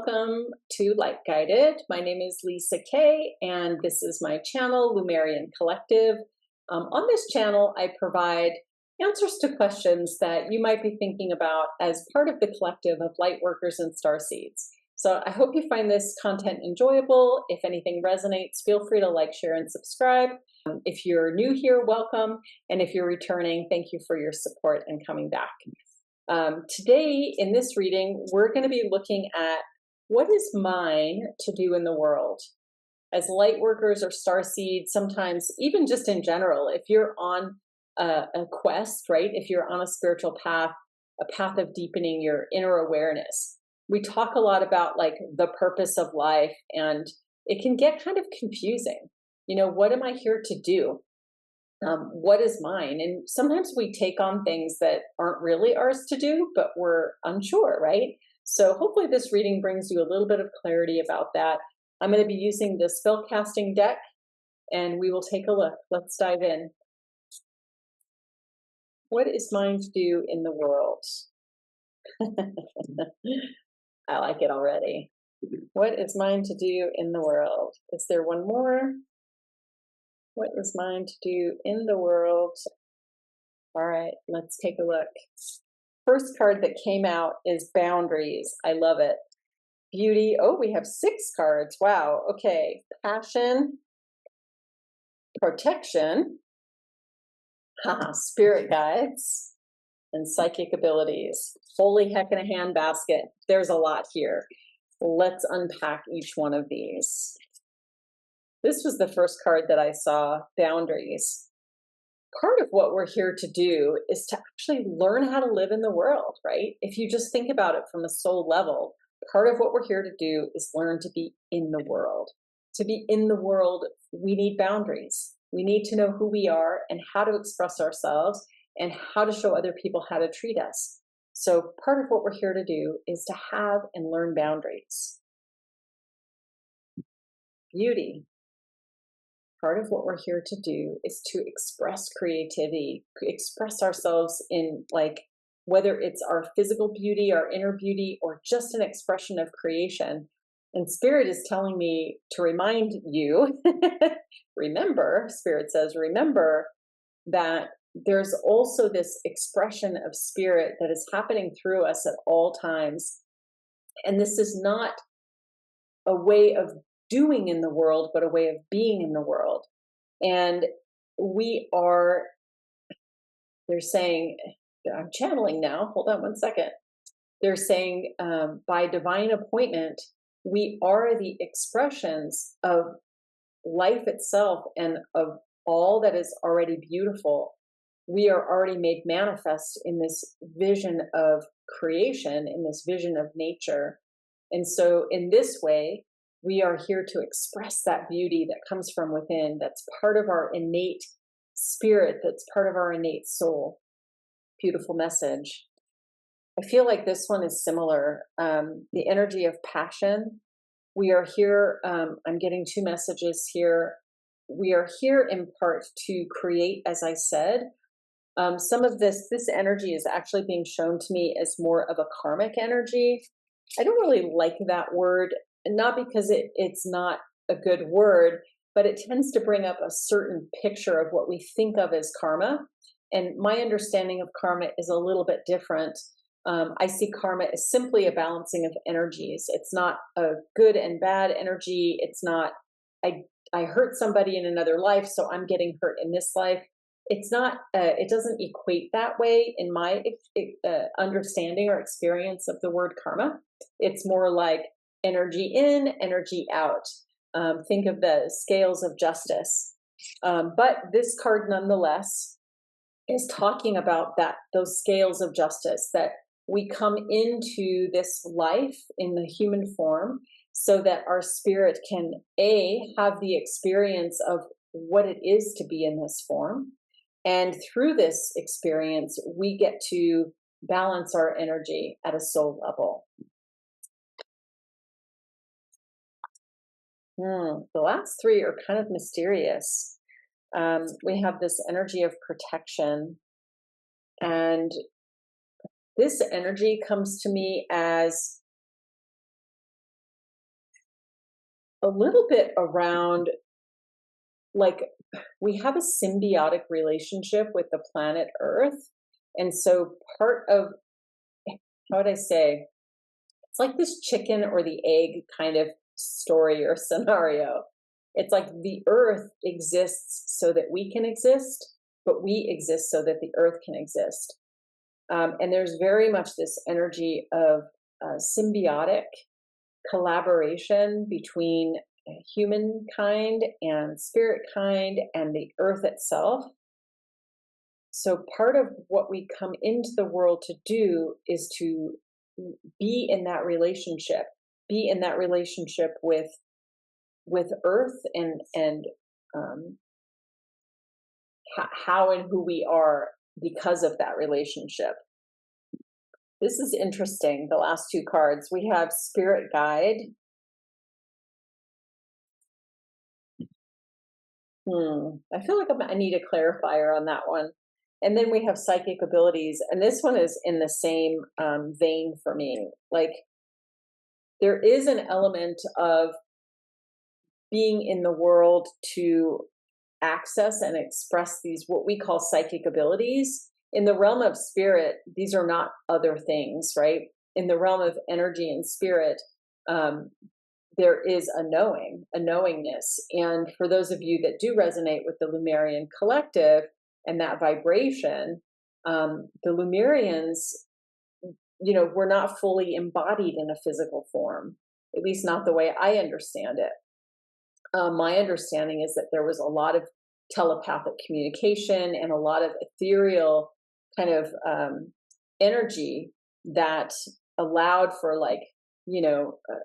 welcome to Lightguided. My name is Lisa Kay, and this is my channel, Lumerian Collective. On this channel, I provide answers to questions that you might be thinking about as part of the collective of Lightworkers and StarSeeds. So I hope you find this content enjoyable. If anything resonates, feel free to like, share, and subscribe. If you're new here, welcome. And if you're returning, thank you for your support and coming back. Today, in this reading, we're going to be looking at what is mine to do in the world. As Lightworkers or Starseeds, sometimes, even just in general, if you're on a quest, right? If you're on a spiritual path, a path of deepening your inner awareness, we talk a lot about like the purpose of life, and it can get kind of confusing. You know, what am I here to do? What is mine? And sometimes we take on things that aren't really ours to do, but we're unsure, right? So hopefully this reading brings you a little bit of clarity about that. I'm going to be using the spellcasting deck, and we will take a look. Let's dive in. What is mine to do in the world? I like it already. What is mine to do in the world? Is there one more? What is mine to do in the world? All right, let's take a look. First card that came out is boundaries. I love it. Beauty. Oh, we have 6 cards. Wow. Okay. Passion. Protection. Spirit guides. And psychic abilities. Holy heck in a handbasket. There's a lot here. Let's unpack each one of these. This was the first card that I saw, boundaries. Part of what we're here to do is to actually learn how to live in the world, right? If you just think about it from a soul level, part of what we're here to do is learn to be in the world. To be in the world, we need boundaries. We need to know who we are and how to express ourselves and how to show other people how to treat us. So part of what we're here to do is to have and learn boundaries. Beauty. Part of what we're here to do is to express creativity, express ourselves in, like, whether it's our physical beauty, our inner beauty, or just an expression of creation. And Spirit is telling me to remind you, remember, Spirit says, remember that there's also this expression of spirit that is happening through us at all times. And this is not a way of doing in the world, but a way of being in the world. And we are, they're saying, I'm channeling now, hold on one second. They're saying by divine appointment, we are the expressions of life itself and of all that is already beautiful. We are already made manifest in this vision of creation, in this vision of nature. And so in this way, we are here to express that beauty that comes from within, that's part of our innate spirit, that's part of our innate soul. Beautiful message. I feel like this one is similar. The energy of passion. We are here, I'm getting 2 messages here. We are here in part to create, as I said. Some of this energy is actually being shown to me as more of a karmic energy. I don't really like that word. Not because it's not a good word, but it tends to bring up a certain picture of what we think of as karma. And my understanding of karma is a little bit different. I see karma as simply a balancing of energies. It's not a good and bad energy. It's not, I hurt somebody in another life, so I'm getting hurt in this life. It's not, it doesn't equate that way in my understanding or experience of the word karma. It's more like energy in, energy out. Think of the scales of justice. But this card nonetheless is talking about that, those scales of justice, that we come into this life in the human form so that our spirit can have the experience of what it is to be in this form. And through this experience, we get to balance our energy at a soul level. The last 3 are kind of mysterious. We have this energy of protection, and this energy comes to me as a little bit around, like, we have a symbiotic relationship with the planet Earth. And so part of, how would I say, it's like this chicken or the egg kind of story or scenario. It's like the Earth exists so that we can exist, but we exist so that the Earth can exist. And there's very much this energy of symbiotic collaboration between humankind and spirit kind and the Earth itself. So part of what we come into the world to do is to be in that relationship, be in that relationship with Earth and how and who we are because of that relationship. This is interesting. The last two cards, we have Spirit Guide. I feel like I need a clarifier on that one. And then we have Psychic Abilities, and this one is in the same vein for me. Like, there is an element of being in the world to access and express these, what we call psychic abilities. In the realm of spirit, these are not other things, right? In the realm of energy and spirit, there is a knowing, a knowingness. And for those of you that do resonate with the Lumerian collective and that vibration, the Lumerians, we're not fully embodied in a physical form, at least not the way I understand it. My understanding is that there was a lot of telepathic communication and a lot of ethereal kind of energy that allowed for, like,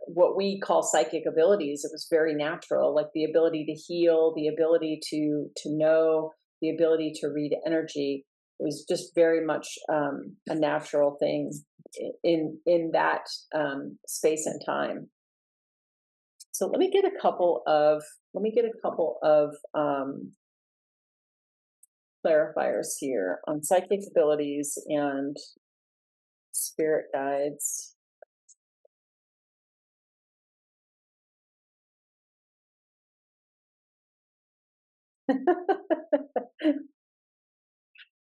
what we call psychic abilities. It was very natural, like the ability to heal, the ability to know, the ability to read energy. It was just very much a natural thing in that space and time. So let me get a couple of clarifiers here on psychic abilities and spirit guides.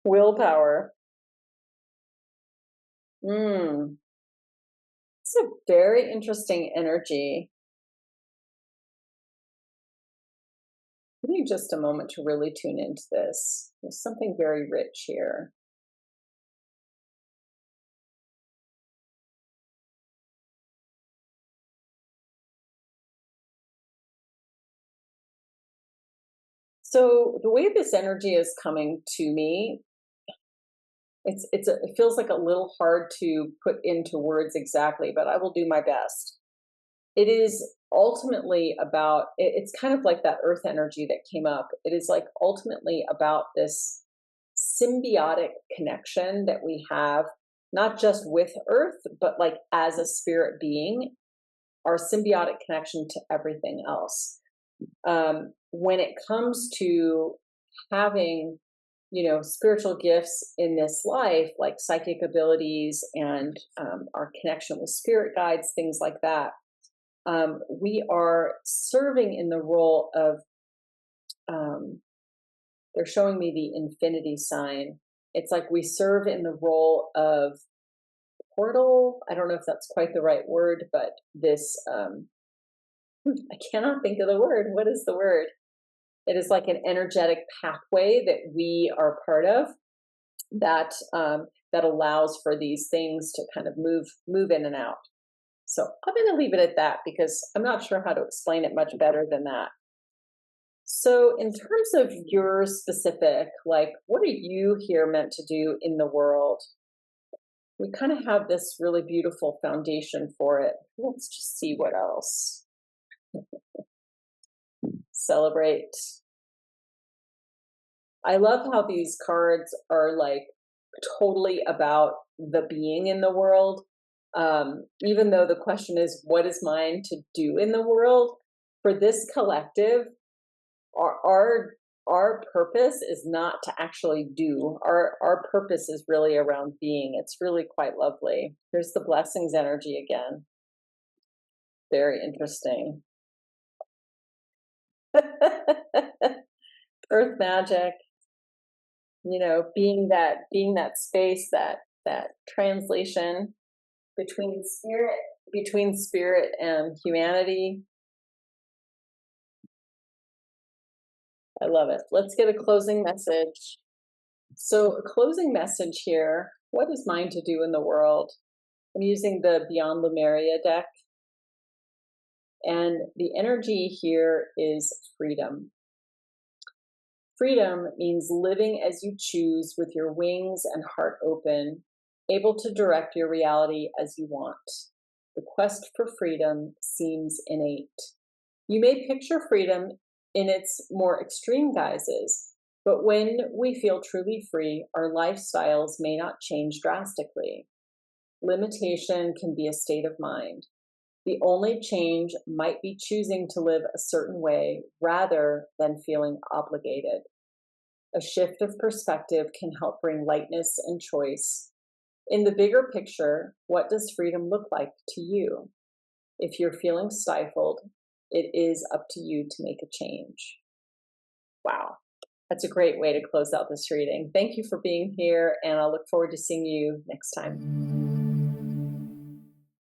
Willpower. It's a very interesting energy. Give me just a moment to really tune into this. There's something very rich here. So the way this energy is coming to me, it feels like a little hard to put into words exactly, but I will do my best. It is ultimately about, it's kind of like that earth energy that came up. It is like ultimately about this symbiotic connection that we have, not just with earth, but like as a spirit being, our symbiotic connection to everything else. When it comes to having, spiritual gifts in this life, like psychic abilities and our connection with spirit guides, things like that, we are serving in the role of, they're showing me the infinity sign. It's like we serve in the role of portal. I don't know if that's quite the right word, but this, I cannot think of the word. What is the word? It is like an energetic pathway that we are part of that that allows for these things to kind of move in and out. So I'm going to leave it at that because I'm not sure how to explain it much better than that. So in terms of your specific, like, what are you here meant to do in the world? We kind of have this really beautiful foundation for it. Let's just see what else. Celebrate. I love how these cards are like totally about the being in the world. Even though the question is, what is mine to do in the world? For this collective, our purpose is not to actually do. Our purpose is really around being. It's really quite lovely. Here's the blessings energy again. Very interesting. Earth magic, you know, being that space, that translation between spirit and humanity. I love it. Let's get a closing message. So, a closing message here. What is mine to do in the world? I'm using the Beyond Lumeria deck, and the energy here is freedom. Freedom means living as you choose with your wings and heart open, able to direct your reality as you want. The quest for freedom seems innate. You may picture freedom in its more extreme guises, but when we feel truly free, our lifestyles may not change drastically. Limitation can be a state of mind. The only change might be choosing to live a certain way rather than feeling obligated. A shift of perspective can help bring lightness and choice. In the bigger picture, what does freedom look like to you? If you're feeling stifled, it is up to you to make a change. Wow, that's a great way to close out this reading. Thank you for being here, and I'll look forward to seeing you next time.